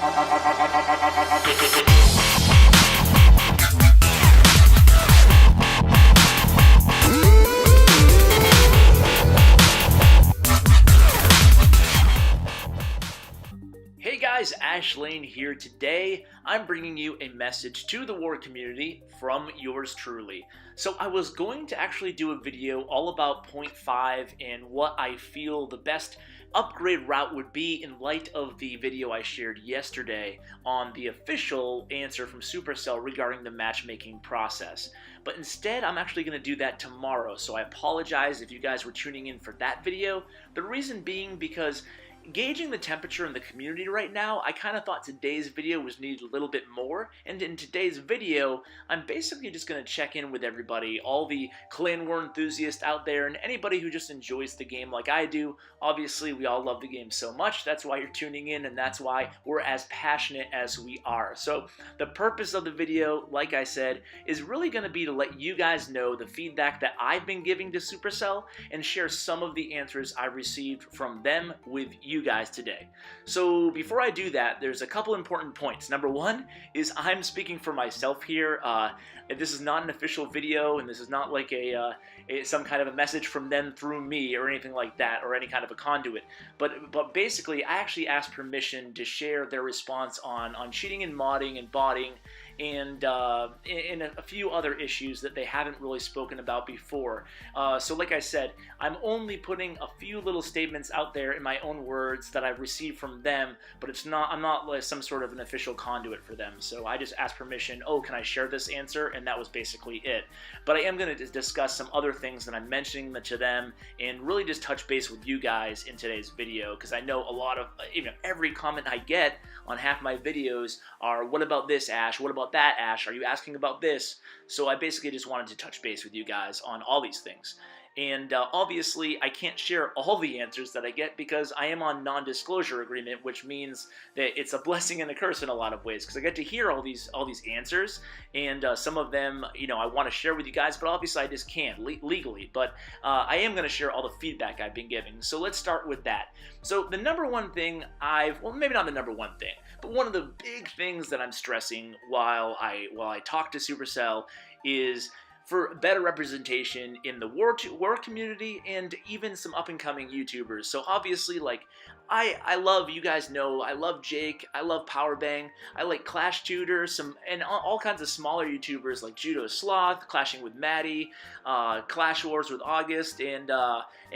Hey guys, Ash Lane here. Today, I'm bringing you a message to the war community from yours truly. So I was going to actually do a video all about 0.5 and what I feel the best upgrade route would be in light of the video I shared yesterday on the official answer from Supercell regarding the matchmaking process. But instead, I'm actually going to do that tomorrow, so I apologize if you guys were tuning in for that video. The reason being because gauging the temperature in the community right now, I kind of thought today's video was needed a little bit more, and in today's video, I'm basically just going to check in with everybody, all the clan war enthusiasts out there, and anybody who just enjoys the game like I do. Obviously, we all love the game so much, that's why you're tuning in, and that's why we're as passionate as we are. So, the purpose of the video, like I said, is really going to be to let you guys know the feedback that I've been giving to Supercell, and share some of the answers I've received from them with you guys today. So before I do that, there's a couple important points. Number one is I'm speaking for myself here. This is not an official video, and this is not like some kind of a message from them through me or anything like that, or any kind of a conduit. But basically, I actually asked permission to share their response on cheating and modding and botting, and a few other issues that they haven't really spoken about before. So like I said, I'm only putting a few little statements out there in my own words that I've received from them, but I'm not like some sort of an official conduit for them. So I just asked permission, oh, can I share this answer? And that was basically it. But I am going to discuss some other things that I'm mentioning to them, and really just touch base with you guys in today's video, because I know a lot of, every comment I get on half my videos are, what about this, Ash? What about that, Ash? Are you asking about this? So I basically just wanted to touch base with you guys on all these things. And obviously, I can't share all the answers that I get because I am on non-disclosure agreement, which means that it's a blessing and a curse in a lot of ways, because I get to hear all these answers, and some of them, I want to share with you guys, but obviously I just can't legally. But I am going to share all the feedback I've been giving. So let's start with that. So the number one thing well, maybe not the number one thing, but one of the big things that I'm stressing while I talk to Supercell is for better representation in the war community, and even some up-and-coming YouTubers. So obviously, like, I love, you guys know, I love Jake, I love Powerbang, I like Clash Tutor, and all kinds of smaller YouTubers like Judo Sloth, Clashing with Maddie, Clash Wars with August, and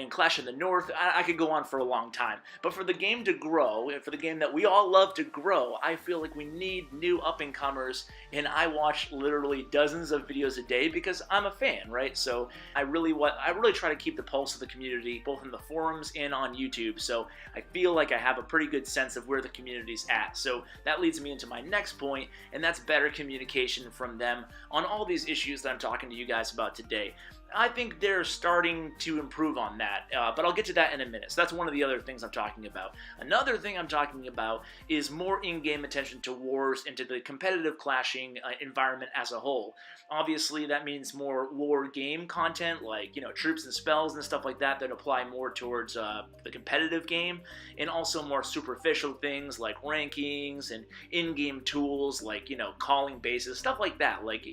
Clash in the North. I could go on for a long time. But for the game to grow, and for the game that we all love to grow, I feel like we need new up-and-comers, and I watch literally dozens of videos a day because I'm a fan, right? So I really try to keep the pulse of the community, both in the forums and on YouTube. So I feel like I have a pretty good sense of where the community's at. So that leads me into my next point, and that's better communication from them on all these issues that I'm talking to you guys about today. I think they're starting to improve on that, but I'll get to that in a minute. So that's one of the other things I'm talking about. Another thing I'm talking about is more in-game attention to wars and to the competitive clashing environment as a whole. Obviously, that means more war game content, like, troops and spells and stuff like that apply more towards the competitive game, and also more superficial things like rankings and in-game tools like, calling bases, stuff like that. Like,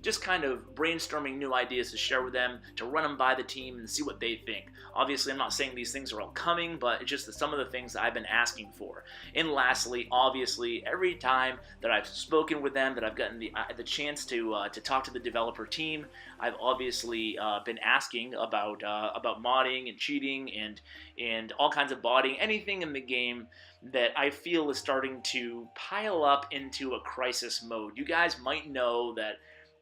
just kind of brainstorming new ideas to share with them, to run them by the team and see what they think. Obviously, I'm not saying these things are all coming, but it's just some of the things that I've been asking for. And lastly, obviously, every time that I've spoken with them, that I've gotten the chance to talk to the developer team, I've obviously been asking about modding and cheating and all kinds of botting, anything in the game that I feel is starting to pile up into a crisis mode. You guys might know that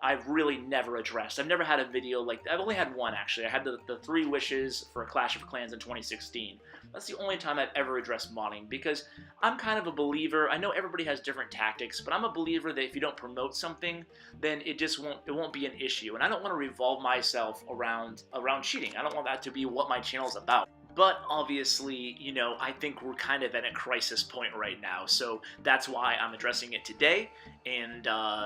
I've really never addressed. I've never had a video like, I've only had one actually. I had the 3 wishes for Clash of Clans in 2016. That's the only time I've ever addressed modding, because I'm kind of a believer. I know everybody has different tactics, but I'm a believer that if you don't promote something, then it won't be an issue. And I don't want to revolve myself around cheating. I don't want that to be what my channel's about. But obviously, I think we're kind of at a crisis point right now, so that's why I'm addressing it today. And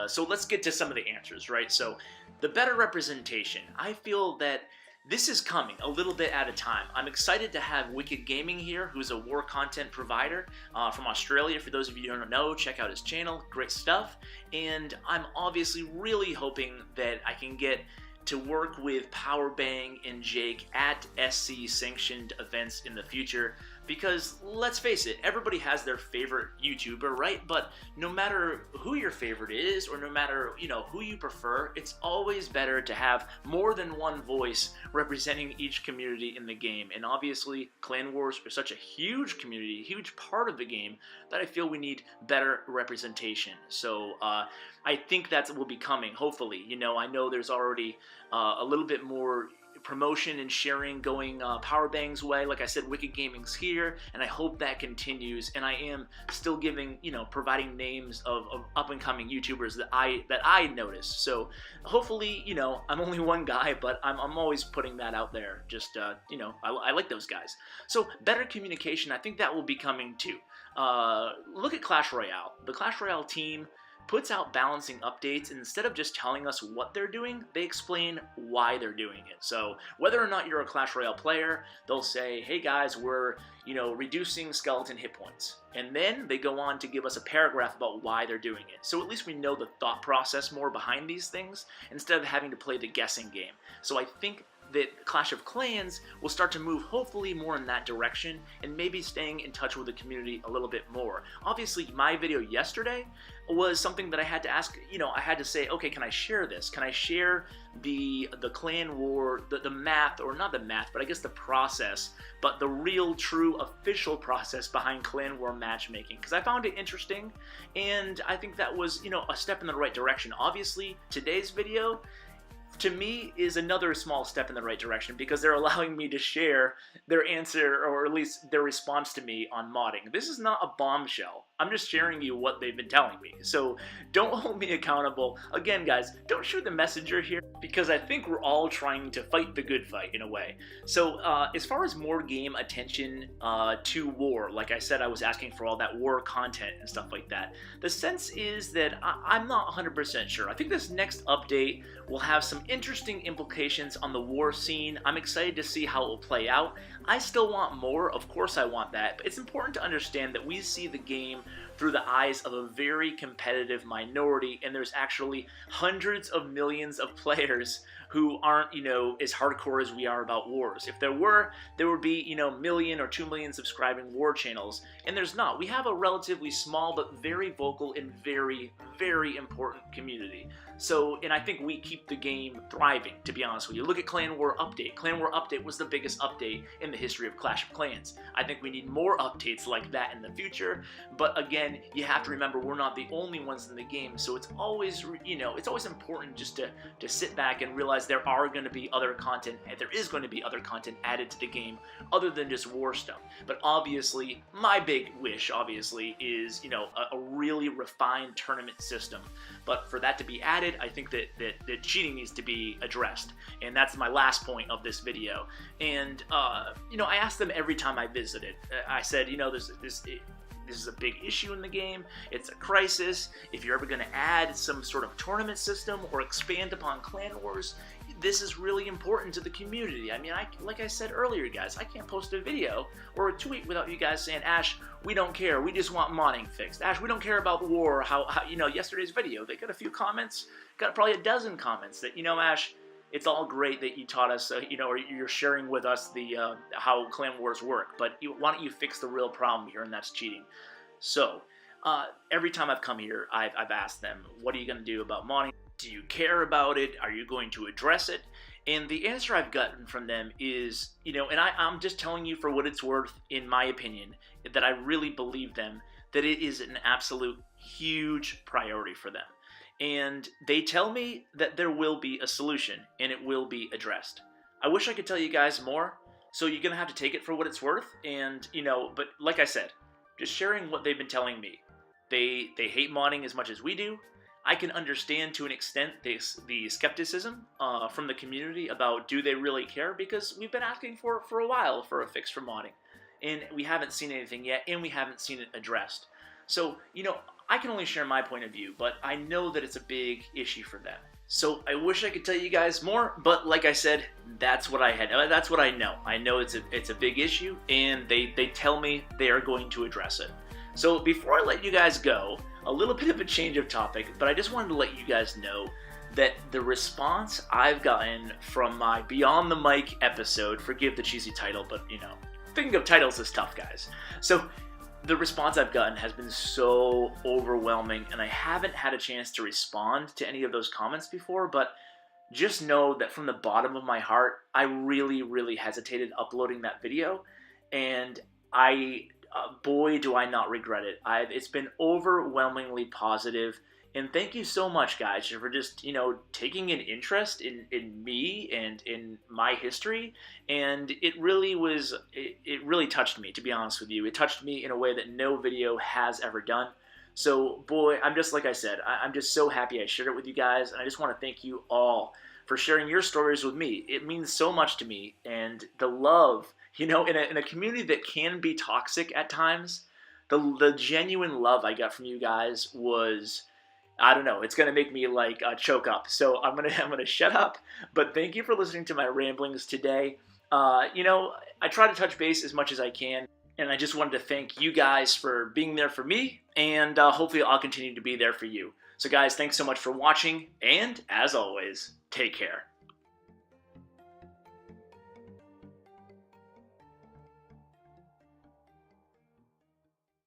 so let's get to some of the answers, right? So the better representation. I feel that this is coming a little bit at a time. I'm excited to have Wicked Gaming here, who's a war content provider from Australia. For those of you who don't know, check out his channel, great stuff. And I'm obviously really hoping that I can get to work with Powerbang and Jake at SC sanctioned events in the future, because let's face it, everybody has their favorite YouTuber, right? But no matter who your favorite is, or no matter, you know, who you prefer, it's always better to have more than one voice representing each community in the game. And obviously, Clan Wars are such a huge community, huge part of the game, that I feel we need better representation. So I think that will be coming, hopefully. You know, I know there's already a little bit more promotion and sharing going Powerbang's way. Like I said, Wicked Gaming's here, and I hope that continues. And I am still giving, you know, providing names of up and coming YouTubers that I notice. So hopefully, you know, I'm only one guy, but I'm always putting that out there. Just you know, I like those guys. So better communication, I think that will be coming too. Look at Clash Royale. The Clash Royale team puts out balancing updates, and instead of just telling us what they're doing, they explain why they're doing it. So whether or not you're a Clash Royale player, they'll say, hey guys, we're, you know, reducing skeleton hit points. And then they go on to give us a paragraph about why they're doing it. So at least we know the thought process more behind these things, instead of having to play the guessing game. So I think that Clash of Clans will start to move hopefully more in that direction, and maybe staying in touch with the community a little bit more. Obviously, my video yesterday was something that I had to ask, you know, I had to say, okay, can I share this? Can I share the clan war, the math, or not the math, but I guess the process, but the real, true, official process behind clan war matchmaking? Because I found it interesting, and I think that was, you know, a step in the right direction. Obviously, today's video, to me, is another small step in the right direction, because they're allowing me to share their answer, or at least their response to me on modding. This is not a bombshell. I'm just sharing you what they've been telling me. So don't hold me accountable. Again, guys, don't shoot the messenger here, because I think we're all trying to fight the good fight in a way. So as far as more game attention to war, like I said, I was asking for all that war content and stuff like that. The sense is that I'm not 100% sure. I think this next update will have some interesting implications on the war scene. I'm excited to see how it will play out. I still want more, of course I want that, but it's important to understand that we see the game through the eyes of a very competitive minority, and there's actually hundreds of millions of players who aren't, you know, as hardcore as we are about wars. If there were, there would be, you know, 1 million or 2 million subscribing war channels, and there's not. We have a relatively small but very vocal and very, very important community. So, and I think we keep the game thriving, to be honest with you. Look at Clan War Update. Clan War Update was the biggest update in the history of Clash of Clans. I think we need more updates like that in the future, but again, you have to remember we're not the only ones in the game, so it's always, you know, it's always important just to sit back and realize there are going to be other content, and there is going to be other content added to the game other than just war stuff. But obviously, my big wish, obviously, is, you know, a really refined tournament system. But for that to be added, I think that cheating needs to be addressed. And that's my last point of this video. And, you know, I asked them every time I visited. I said, you know, this is a big issue in the game. It's a crisis. If you're ever going to add some sort of tournament system or expand upon Clan Wars, this is really important to the community. I mean, like I said earlier, guys, I can't post a video or a tweet without you guys saying, Ash, we don't care. We just want modding fixed. Ash, we don't care about the war. How you know, yesterday's video, they got a few comments, got probably a dozen comments that, you know, Ash, it's all great that you taught us, you know, or you're sharing with us the how Clan Wars work, but why don't you fix the real problem here, and that's cheating. So every time I've come here, I've asked them, what are you going to do about modding? Do you care about it? Are you going to address it? And the answer I've gotten from them is, you know, and I'm just telling you for what it's worth, in my opinion, that I really believe them, that it is an absolute huge priority for them. And they tell me that there will be a solution, and it will be addressed. I wish I could tell you guys more, so you're going to have to take it for what it's worth. And, you know, but like I said, just sharing what they've been telling me. They hate modding as much as we do. I can understand to an extent the skepticism from the community about, do they really care? Because we've been asking for a while for a fix for modding, and we haven't seen anything yet, and we haven't seen it addressed. So, you know, I can only share my point of view, but I know that it's a big issue for them. So I wish I could tell you guys more, but like I said, that's what I had. That's what I know. I know it's a big issue, and they tell me they are going to address it. So before I let you guys go, a little bit of a change of topic, but I just wanted to let you guys know that the response I've gotten from my Beyond the Mic episode, forgive the cheesy title, but you know, thinking of titles is tough, guys. So the response I've gotten has been so overwhelming, and I haven't had a chance to respond to any of those comments before, but just know that from the bottom of my heart, I really, really hesitated uploading that video, and boy, do I not regret it. It's been overwhelmingly positive. And thank you so much, guys, for just, you know, taking an interest in me and in my history. And it really touched me, to be honest with you. It touched me in a way that no video has ever done. So, boy, I'm just, like I said, I'm just so happy I shared it with you guys. And I just want to thank you all for sharing your stories with me. It means so much to me. And the love, you know, in a community that can be toxic at times, the genuine love I got from you guys was, I don't know, it's going to make me like choke up. So I'm going to shut up, but thank you for listening to my ramblings today. You know, I try to touch base as much as I can, and I just wanted to thank you guys for being there for me, and hopefully I'll continue to be there for you. So guys, thanks so much for watching, and as always, take care.